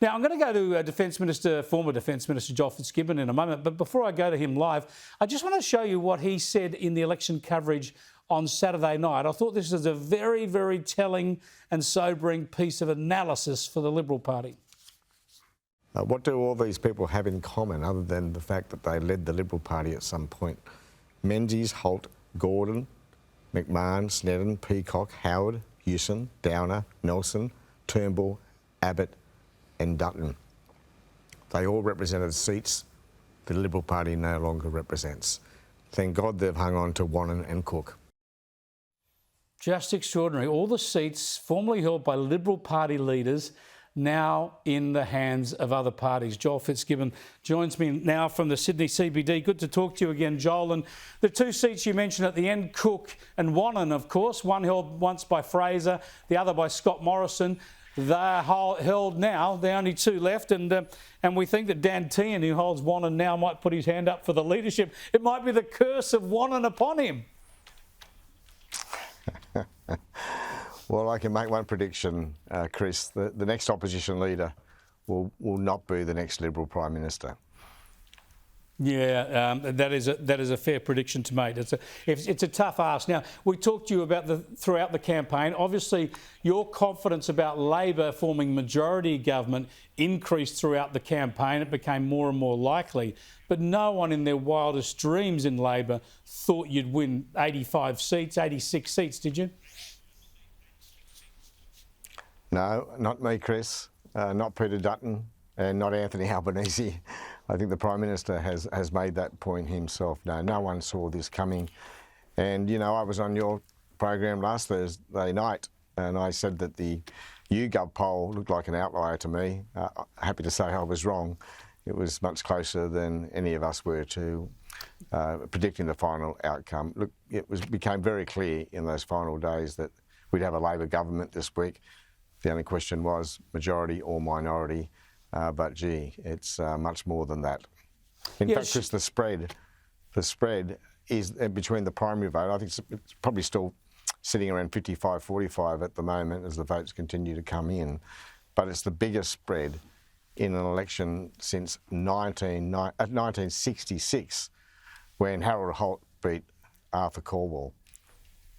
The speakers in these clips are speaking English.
Now, I'm going to go to former Defence Minister Joel Fitzgibbon in a moment, but before I go to him live, I just want to show you what he said in the election coverage on Saturday night. I thought this was a very, very telling and sobering piece of analysis for the Liberal Party. What do all these people have in common other than the fact that they led the Liberal Party at some point? Menzies, Holt, Gordon, McMahon, Snedden, Peacock, Howard, Hewson, Downer, Nelson, Turnbull, Abbott and Dutton. They all represented seats the Liberal Party no longer represents. Thank God they've hung on to Wannon and Cook. Just extraordinary. All the seats formerly held by Liberal Party leaders now in the hands of other parties. Joel Fitzgibbon joins me now from the Sydney CBD. Good to talk to you again, Joel. And the two seats you mentioned at the end, Cook and Wannon, of course, one held once by Fraser, the other by Scott Morrison. They're held now, the only two left, and we think that Dan Tehan, who holds Wannon now, might put his hand up for the leadership. It might be the curse of Wannon upon him. Well, I can make one prediction, Chris. The next opposition leader will not be the next Liberal Prime Minister. Yeah, that is a fair prediction to make. It's a tough ask. Now, we talked to you about throughout the campaign. Obviously, your confidence about Labor forming majority government increased throughout the campaign. It became more and more likely. But no one in their wildest dreams in Labor thought you'd win 85 seats, 86 seats, did you? No, not me, Chris. Not Peter Dutton and not Anthony Albanese. I think the Prime Minister has made that point himself. No one saw this coming. And, you know, I was on your program last Thursday night and I said that the YouGov poll looked like an outlier to me. Happy to say I was wrong. It was much closer than any of us were to predicting the final outcome. Look, became very clear in those final days that we'd have a Labor government this week. The only question was majority or minority. But gee, it's much more than that. In fact, Chris, the spread is between the primary vote. I think it's probably still sitting around 55-45 at the moment as the votes continue to come in. But it's the biggest spread in an election since 1966, when Harold Holt beat Arthur Calwell.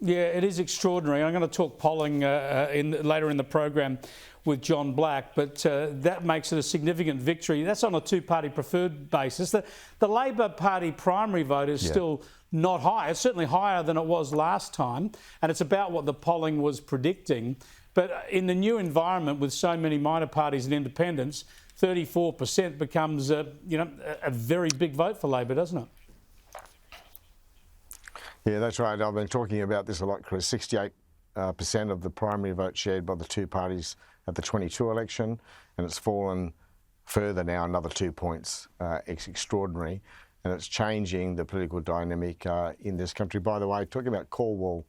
Yeah, it is extraordinary. I'm going to talk polling later in the program with John Black, but that makes it a significant victory. That's on a two-party preferred basis. The Labor Party primary vote is still not high. It's certainly higher than it was last time, and it's about what the polling was predicting. But in the new environment with so many minor parties and independents, 34% becomes a very big vote for Labor, doesn't it? Yeah, that's right. I've been talking about this a lot, Chris. 68% of the primary vote shared by the two parties at the 22 election, and it's fallen further now, another 2 points. It's extraordinary, and it's changing the political dynamic in this country. By the way, talking about Calwell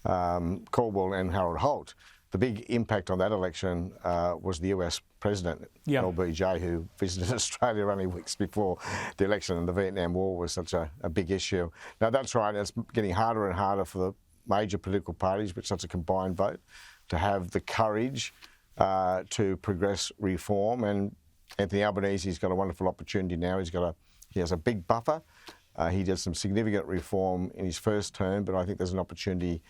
and Harold Holt, the big impact on that election was the US President, LBJ, who visited Australia only weeks before the election, and the Vietnam War was such a big issue. Now, that's right, it's getting harder and harder for the major political parties with such a combined vote to have the courage to progress reform. And Anthony Albanese's got a wonderful opportunity now. He has a big buffer. He did some significant reform in his first term, but I think there's an opportunity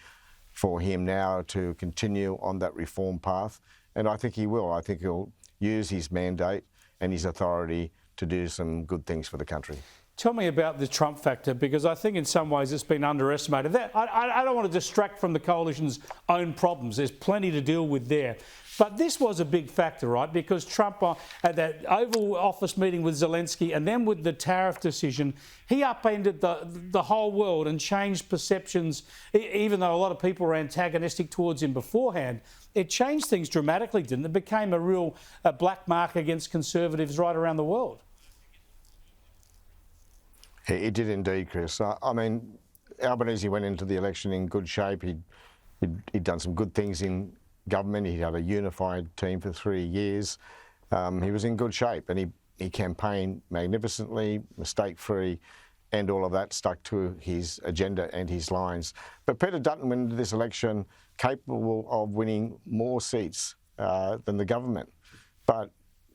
for him now to continue on that reform path. And I think he will. I think he'll use his mandate and his authority to do some good things for the country. Tell me about the Trump factor, because I think in some ways it's been underestimated. I don't want to distract from the coalition's own problems. There's plenty to deal with there. But this was a big factor, right? Because Trump, at that Oval Office meeting with Zelensky and then with the tariff decision, he upended the whole world and changed perceptions, even though a lot of people were antagonistic towards him beforehand. It changed things dramatically, didn't it? It became a real black mark against conservatives right around the world. It did indeed, Chris. I mean, Albanese went into the election in good shape. He'd done some good things in government. He had a unified team for 3 years. He was in good shape, and he campaigned magnificently, mistake-free, and all of that stuck to his agenda and his lines. But Peter Dutton went into this election capable of winning more seats than the government. But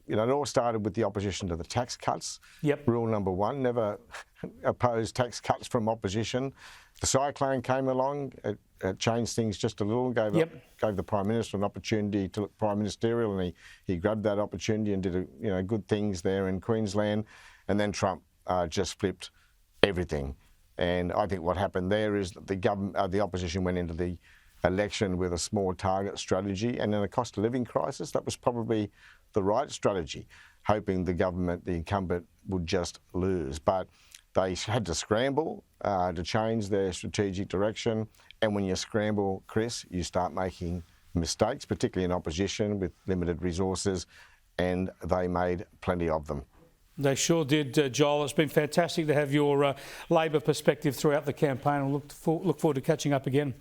you know, it all started with the opposition to the tax cuts. Yep. Rule number one, never oppose tax cuts from opposition. The cyclone came along, it changed things just a little, gave the Prime Minister an opportunity to look prime ministerial, and he grabbed that opportunity and did good things there in Queensland. And then Trump just flipped everything. And I think what happened there is that the opposition went into the election with a small target strategy, and in a cost of living crisis, that was probably the right strategy, hoping the government, the incumbent, would just lose. But they had to scramble to change their strategic direction, and when you scramble, Chris, you start making mistakes, particularly in opposition with limited resources, and they made plenty of them. They sure did, Joel. It's been fantastic to have your Labor perspective throughout the campaign. I look forward to catching up again.